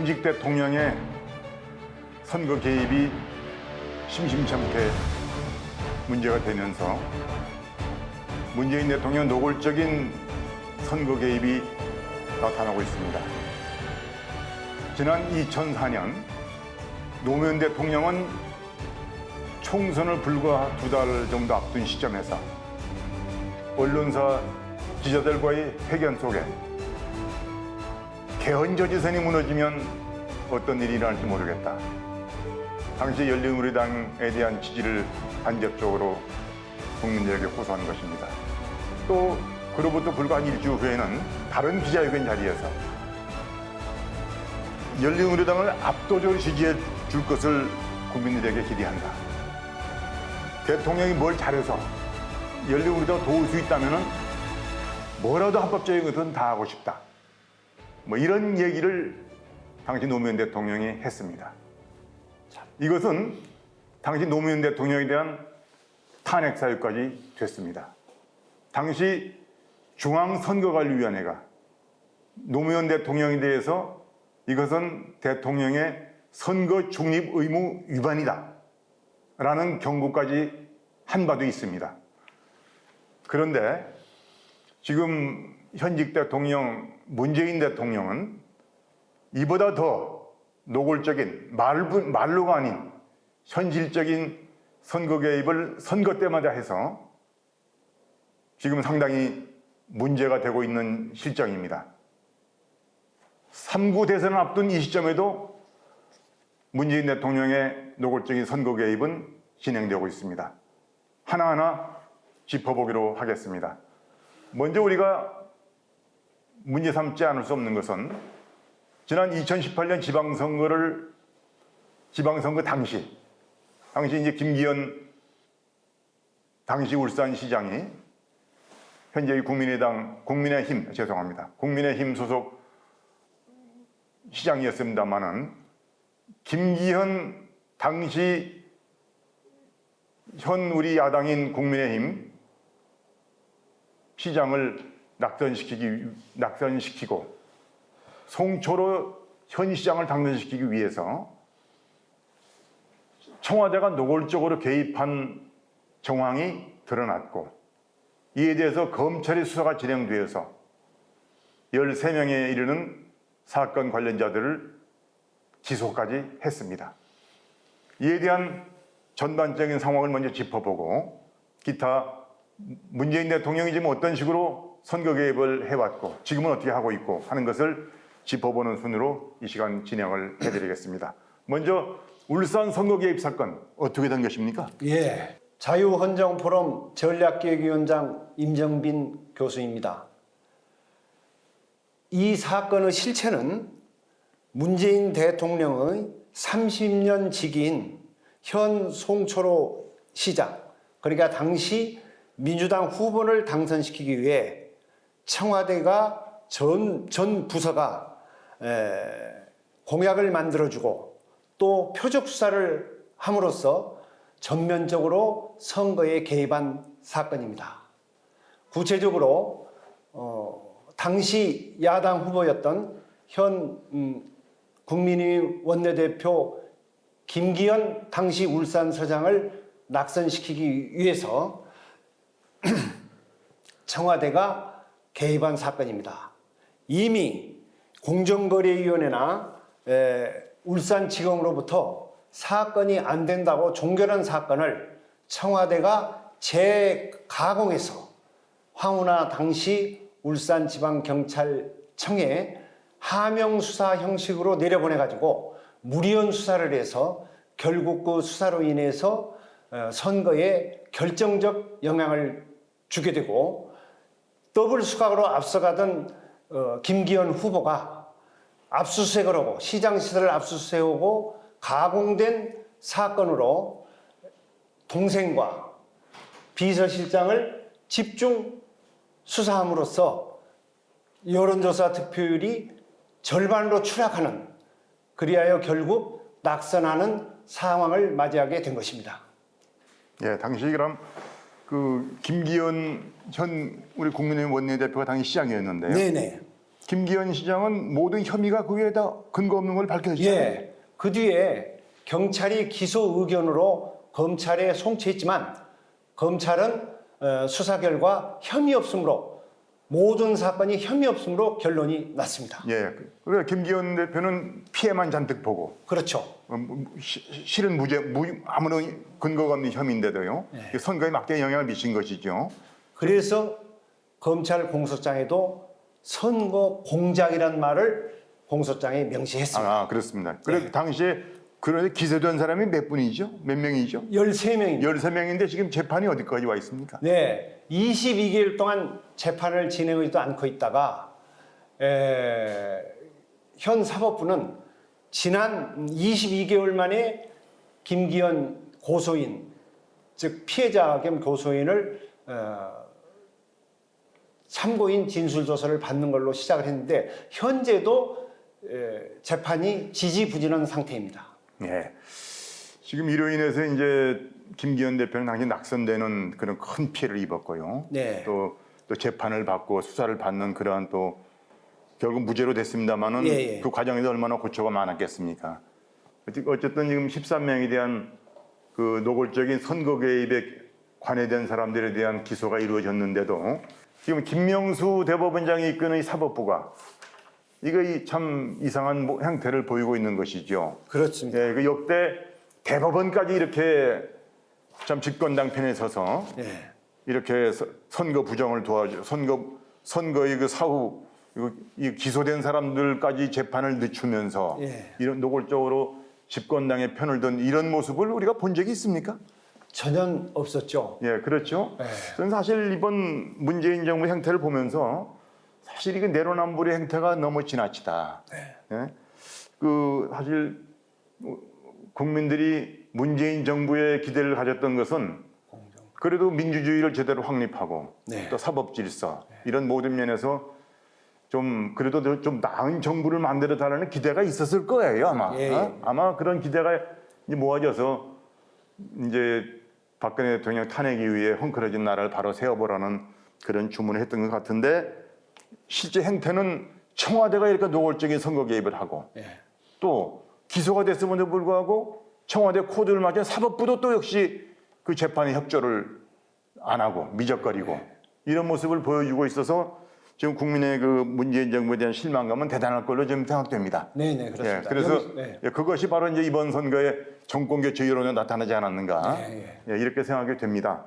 현직 대통령의 선거 개입이 심심찮게 문제가 되면서 문재인 대통령 노골적인 선거 개입이 나타나고 있습니다. 지난 2004년 노무현 대통령은 총선을 불과 2달 정도 앞둔 시점에서 언론사 기자들과의 회견 속에 개헌저지선이 무너지면 어떤 일이 일어날지 모르겠다. 당시 열린우리당에 대한 지지를 간접적으로 국민들에게 호소한 것입니다. 또 그로부터 불과 한 일주 후에는 다른 기자회견 자리에서 열린우리당을 압도적으로 지지해 줄 것을 국민들에게 기대한다. 대통령이 뭘 잘해서 열린우리당을 도울 수 있다면 뭐라도 합법적인 것은 다 하고 싶다. 뭐 이런 얘기를 당시 노무현 대통령이 했습니다. 이것은 당시 노무현 대통령에 대한 탄핵 사유까지 됐습니다. 당시 중앙선거관리위원회가 노무현 대통령에 대해서 이것은 대통령의 선거 중립 의무 위반이다 라는 경고까지 한 바도 있습니다. 그런데 지금 현직 대통령 문재인 대통령은 이보다 더 노골적인 말로가 아닌 현실적인 선거 개입을 선거 때마다 해서 지금 상당히 문제가 되고 있는 실정입니다. 3구 대선을 앞둔 이 시점에도 문재인 대통령의 노골적인 선거 개입은 진행되고 있습니다. 하나하나 짚어보기로 하겠습니다. 먼저 우리가 문제 삼지 않을 수 없는 것은 지난 2018년 지방선거 당시 이제 김기현 당시 울산시장이 현재 국민의힘 소속 시장이었습니다만은 김기현 당시 현 우리 야당인 국민의힘 시장을 낙선시키고 송초로 현 시장을 당선시키기 위해서 청와대가 노골적으로 개입한 정황이 드러났고 이에 대해서 검찰의 수사가 진행되어서 13명에 이르는 사건 관련자들을 기소까지 했습니다. 이에 대한 전반적인 상황을 먼저 짚어보고 기타 문재인 대통령이 지금 어떤 식으로 선거 개입을 해왔고 지금은 어떻게 하고 있고 하는 것을 짚어보는 순으로 이 시간 진행을 해드리겠습니다. 먼저 울산 선거 개입 사건 어떻게 된 것입니까? 예, 자유헌정포럼 전략기획위원장 임정빈 교수입니다. 이 사건의 실체는 문재인 대통령의 30년 직위인 현 송초로 시장, 그러니까 당시 민주당 후보를 당선시키기 위해 청와대가 전 부서가 공약을 만들어주고 또 표적 수사를 함으로써 전면적으로 선거에 개입한 사건입니다. 구체적으로 당시 야당 후보였던 현 국민의힘 원내대표 김기현 당시 울산서장을 낙선시키기 위해서 청와대가 개입한 사건입니다. 이미 공정거래위원회나 울산지검으로부터 사건이 안 된다고 종결한 사건을 청와대가 재가공해서 황운하 당시 울산지방경찰청에 하명수사 형식으로 내려보내가지고 무리한 수사를 해서 결국 그 수사로 인해서 선거에 결정적 영향을 주게 되고 더블 수각으로 앞서가던 김기현 후보가 압수수색을 하고 시장시설을 압수수색하고 가공된 사건으로 동생과 비서실장을 집중 수사함으로써 여론조사 득표율이 절반으로 추락하는, 그리하여 결국 낙선하는 상황을 맞이하게 된 것입니다. 예, 당시 그럼 김기현 현 우리 국민의힘 원내대표가 당시 시장이었는데요. 네네. 김기현 시장은 모든 혐의가 그 위에다 근거 없는 걸 밝혀졌잖아요. 예. 그 뒤에 경찰이 기소 의견으로 검찰에 송치했지만 검찰은 수사 결과 혐의 없음으로 모든 사건이 혐의 없음으로 결론이 났습니다. 예. 그래 김기현 대표는 피해만 잔뜩 보고 그렇죠. 실은 아무런 근거가 없는 혐의인데도요. 네. 선거에 막대한 영향을 미친 것이죠. 그래서 검찰 공소장에도 선거 공작이라는 말을 공소장에 명시했습니다. 아, 그렇습니다. 그래 당시에 그런데 기소된 사람이 몇 분이죠? 몇 명이죠? 13명입니다. 13명인데 지금 재판이 어디까지 와 있습니까? 네, 22개월 동안 재판을 진행하지도 않고 있다가 현 사법부는 지난 22개월 만에 김기현 고소인, 즉 피해자 겸 고소인을 참고인 진술 조사를 받는 걸로 시작을 했는데 현재도 재판이 지지부진한 상태입니다. 예. 지금 이로 인해서 이제 김기현 대표는 당시 낙선되는 그런 큰 피해를 입었고요. 네. 또 재판을 받고 수사를 받는 그러한 또 결국 무죄로 됐습니다만은 예. 그 과정에서 얼마나 고초가 많았겠습니까? 어쨌든 지금 13명에 대한 그 노골적인 선거 개입에 관여된 사람들에 대한 기소가 이루어졌는데도 지금 김명수 대법원장이 이끄는 이 사법부가 이거 참 이상한 행태를 보이고 있는 것이죠. 그렇습니다. 예, 그 역대 대법원까지 이렇게 참 집권당 편에 서서 네. 이렇게 선거 부정을 도와줘 선거의 그 사후 이 기소된 사람들까지 재판을 늦추면서 예. 이런 노골적으로 집권당의 편을 든 이런 모습을 우리가 본 적이 있습니까? 전혀 없었죠. 예, 그렇죠. 네. 저는 사실 이번 문재인 정부 행태를 보면서 사실 이거 내로남불의 행태가 너무 지나치다. 네. 예? 그 사실 국민들이 문재인 정부에 기대를 가졌던 것은 그래도 민주주의를 제대로 확립하고 네. 또 사법 질서 이런 모든 면에서 좀 그래도 좀 나은 정부를 만들어 달라는 기대가 있었을 거예요 아마. 예, 예. 아마 그런 기대가 이제 모아져서 이제 박근혜 대통령 탄핵 이후에 헝클어진 나라를 바로 세워보라는 그런 주문을 했던 것 같은데 실제 행태는 청와대가 이렇게 노골적인 선거 개입을 하고 예. 또 기소가 됐음에도 불구하고 청와대 코드를 맞은 사법부도 또 역시 그 재판에 협조를 안 하고 미적거리고 이런 모습을 보여주고 있어서 지금 국민의 그 문재인 정부에 대한 실망감은 대단할 걸로 좀 생각됩니다. 네, 그렇습니다. 예, 그래서 네. 그것이 바로 이제 이번 선거의 정권 교체 여론에 나타나지 않았는가 네, 예, 이렇게 생각이 됩니다.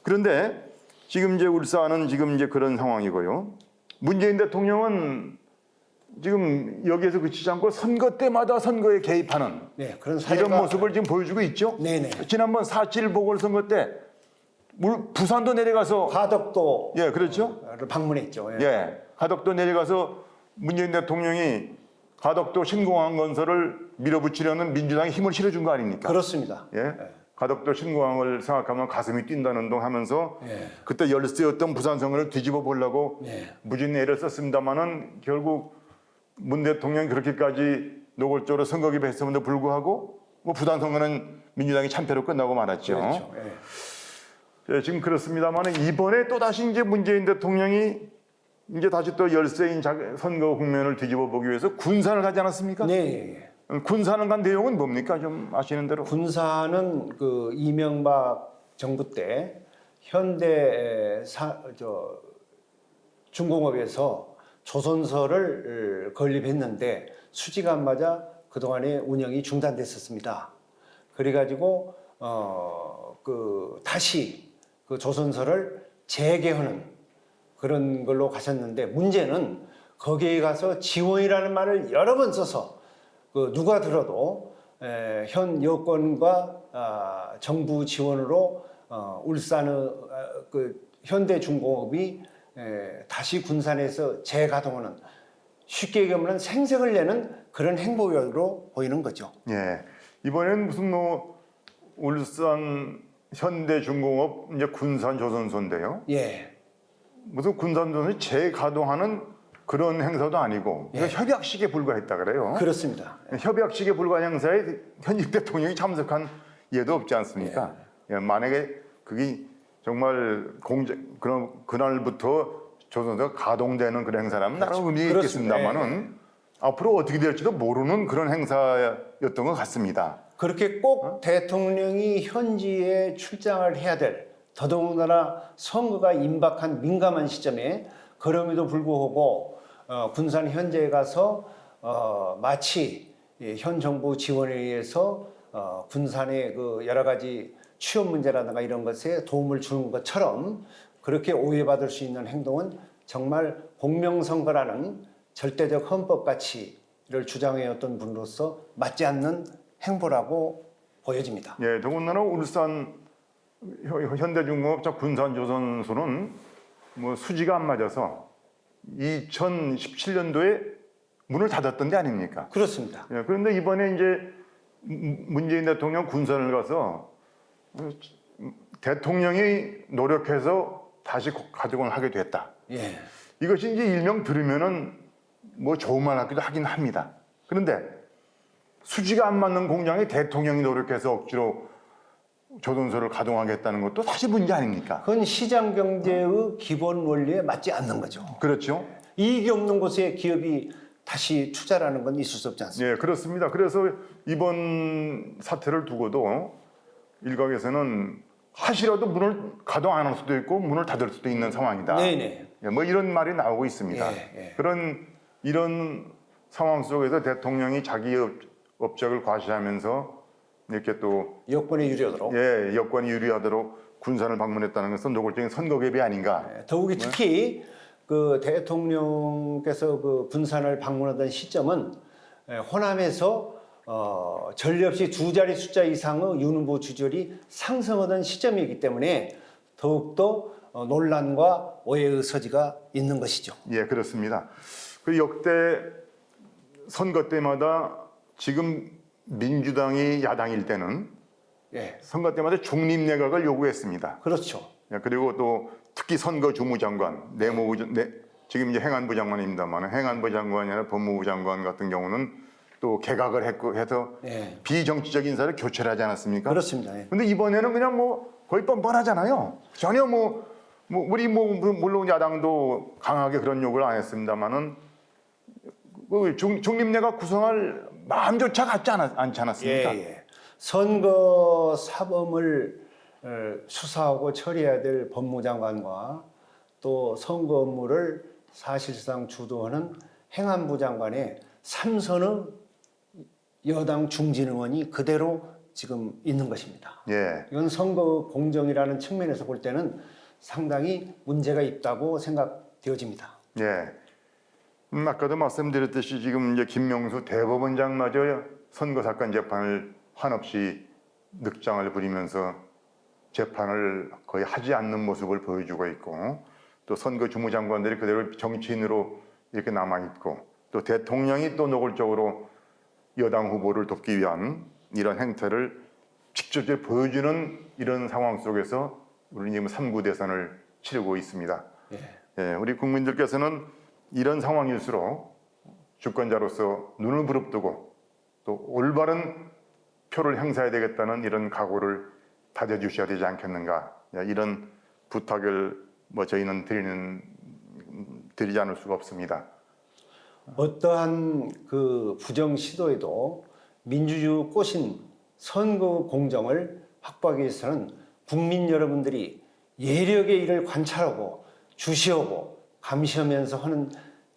그런데 지금 이제 울산은 지금 이제 그런 상황이고요. 문재인 대통령은 지금 여기에서 그치지 않고 선거 때마다 선거에 개입하는 네, 그런 사례가 이런 모습을 지금 보여주고 있죠. 네네. 지난번 4.7 보궐선거 때 부산도 내려가서 가덕도 예, 그렇죠. 방문했죠. 예. 예, 가덕도 내려가서 문재인 대통령이 가덕도 신공항 건설을 밀어붙이려는 민주당이 힘을 실어준 거 아닙니까? 그렇습니다. 예, 가덕도 신공항을 생각하면 가슴이 뛴다는 동 하면서 예. 그때 열세였던 부산 선거를 뒤집어 보려고 예. 무진 애를 썼습니다만은 결국 문 대통령이 그렇게까지 노골적으로 선거 개입했음에도 불구하고 뭐 부산 선거는 민주당이 참패로 끝나고 말았죠. 그렇죠. 예. 예, 지금 그렇습니다만 이번에 또 다시 이제 문재인 대통령이 이제 다시 또 열세인 선거 국면을 뒤집어 보기 위해서 군산을 가지 않았습니까? 네. 군산을 간 내용은 뭡니까? 좀 아시는 대로. 군사는 그 이명박 정부 때 현대 중공업에서 조선소를 건립했는데 수지가 안 맞아 그동안에 운영이 중단됐었습니다. 그래가지고 다시 그 조선소를 재개하는 그런 걸로 가셨는데 문제는 거기에 가서 지원이라는 말을 여러 번 써서 그 누가 들어도 현 여권과 정부 지원으로 울산의 그 현대중공업이 다시 군산에서 재가동하는 쉽게 얘기하면 생색을 내는 그런 행보로 보이는 거죠. 예, 이번엔 무슨 뭐 울산 현대중공업 이제 군산 조선소인데요. 예, 무슨 군산 조선이 재가동하는 그런 행사도 아니고 예. 협약식에 불과했다 그래요. 그렇습니다. 협약식에 불과한 행사에 현직 대통령이 참석한 예도 없지 않습니까? 예, 만약에 그게 정말 그날부터 조선소가 가동되는 그런 행사라면 나름 그렇죠. 의미가 그렇습니다. 있겠습니다만은 앞으로 어떻게 될지도 모르는 그런 행사였던 것 같습니다. 그렇게 꼭 대통령이 현지에 출장을 해야 될 더더군다나 선거가 임박한 민감한 시점에 그럼에도 불구하고 군산 현지에 가서 마치 현 정부 지원에 의해서 군산의 그 여러 가지 취업 문제라든가 이런 것에 도움을 주는 것처럼 그렇게 오해받을 수 있는 행동은 정말 공명선거라는 절대적 헌법 가치를 주장해왔던 분으로서 맞지 않는 행보라고 보여집니다. 예, 더군다나 울산 현대중공업자 군산조선소는 뭐 수지가 안 맞아서 2017년도에 문을 닫았던 데 아닙니까? 그렇습니다. 예, 그런데 이번에 이제 문재인 대통령 군산을 가서 대통령이 노력해서 다시 가동을 하게 됐다. 예. 이것이 이제 일명 들으면은 뭐 좋은 말 같기도 하긴 합니다. 그런데 수지가 안 맞는 공장에 대통령이 노력해서 억지로 조선소를 가동하겠다는 것도 사실 문제 아닙니까? 그건 시장 경제의 기본 원리에 맞지 않는 거죠. 그렇죠. 이익이 없는 곳에 기업이 다시 투자라는 건 있을 수 없지 않습니까? 예, 그렇습니다. 그래서 이번 사태를 두고도 일각에서는 하시라도 문을 가동 안 할 수도 있고 문을 닫을 수도 있는 상황이다. 네네. 예, 뭐 이런 말이 나오고 있습니다. 예. 이런 상황 속에서 대통령이 자기 업적을 과시하면서 이렇게 또 여권에 유리하도록. 예, 여권이 유리하도록 군산을 방문했다는 것은 노골적인 선거 개입이 아닌가. 더욱이 특히 그 대통령께서 그 군산을 방문하던 시점은 호남에서 전례 없이 두 자리 숫자 이상의 윤후보 주지율이 상승하던 시점이기 때문에 더욱더 논란과 오해의 소지가 있는 것이죠. 예, 그렇습니다. 그 역대 선거 때마다 지금 민주당이 야당일 때는 예, 선거 때마다 중립 내각을 요구했습니다. 그렇죠. 예, 그리고 또 특히 선거 주무장관, 지금 이제 행안부 장관입니다만 행안부 장관이 아니라 법무부 장관 같은 경우는 또 개각을 했고 해서 예. 비정치적 인사를 교체를 하지 않았습니까? 그렇습니다. 예. 근데 이번에는 그냥 뭐 거의 뻔뻔하잖아요. 전혀 우리 물론 야당도 강하게 그런 요구를 안 했습니다만은 중립내각 구성할 마음조차 갖지 않지 않았습니까? 예. 선거 사범을 수사하고 처리해야 될 법무장관과 또 선거 업무를 사실상 주도하는 행안부 장관의 삼선의 여당 중진 의원이 그대로 지금 있는 것입니다. 예. 이건 선거 공정이라는 측면에서 볼 때는 상당히 문제가 있다고 생각되어집니다. 예. 아까도 말씀드렸듯이 지금 이제 김명수 대법원장마저 선거 사건 재판을 한없이 늑장을 부리면서 재판을 거의 하지 않는 모습을 보여주고 있고 또 선거 주무장관들이 그대로 정치인으로 이렇게 남아 있고 또 대통령이 또 노골적으로 여당 후보를 돕기 위한 이런 행태를 직접적으로 보여주는 이런 상황 속에서 우리 지금 3구 대선을 치르고 있습니다. 예, 우리 국민들께서는 이런 상황일수록 주권자로서 눈을 부릅뜨고 또 올바른 표를 행사해야 되겠다는 이런 각오를 다져주셔야 되지 않겠는가, 이런 부탁을 저희는 드리지 않을 수가 없습니다. 어떠한 그 부정 시도에도 민주주의 꽃인 선거 공정을 확보하기 위해서는 국민 여러분들이 예력의 일을 관찰하고 주시하고 감시하면서 하는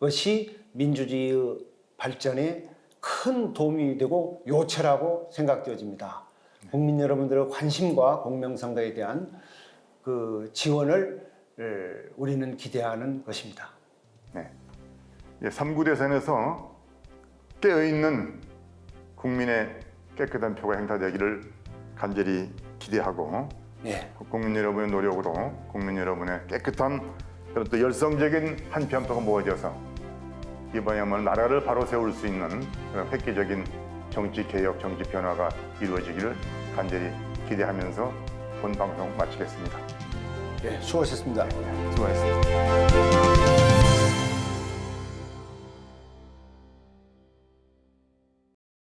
것이 민주주의의 발전에 큰 도움이 되고 요체라고 생각되어집니다. 국민 여러분들의 관심과 공명선거에 대한 그 지원을 우리는 기대하는 것입니다. 네. 3구 대선에서 깨어있는 국민의 깨끗한 표가 행사되기를 간절히 기대하고 국민 여러분의 노력으로 국민 여러분의 깨끗한 그런 또 열성적인 한 표가 모아져서 이번에야말로 나라를 바로 세울 수 있는 그런 획기적인 정치 개혁, 정치 변화가 이루어지기를 간절히 기대하면서 본 방송 마치겠습니다. 수고하셨습니다. 수고하셨습니다.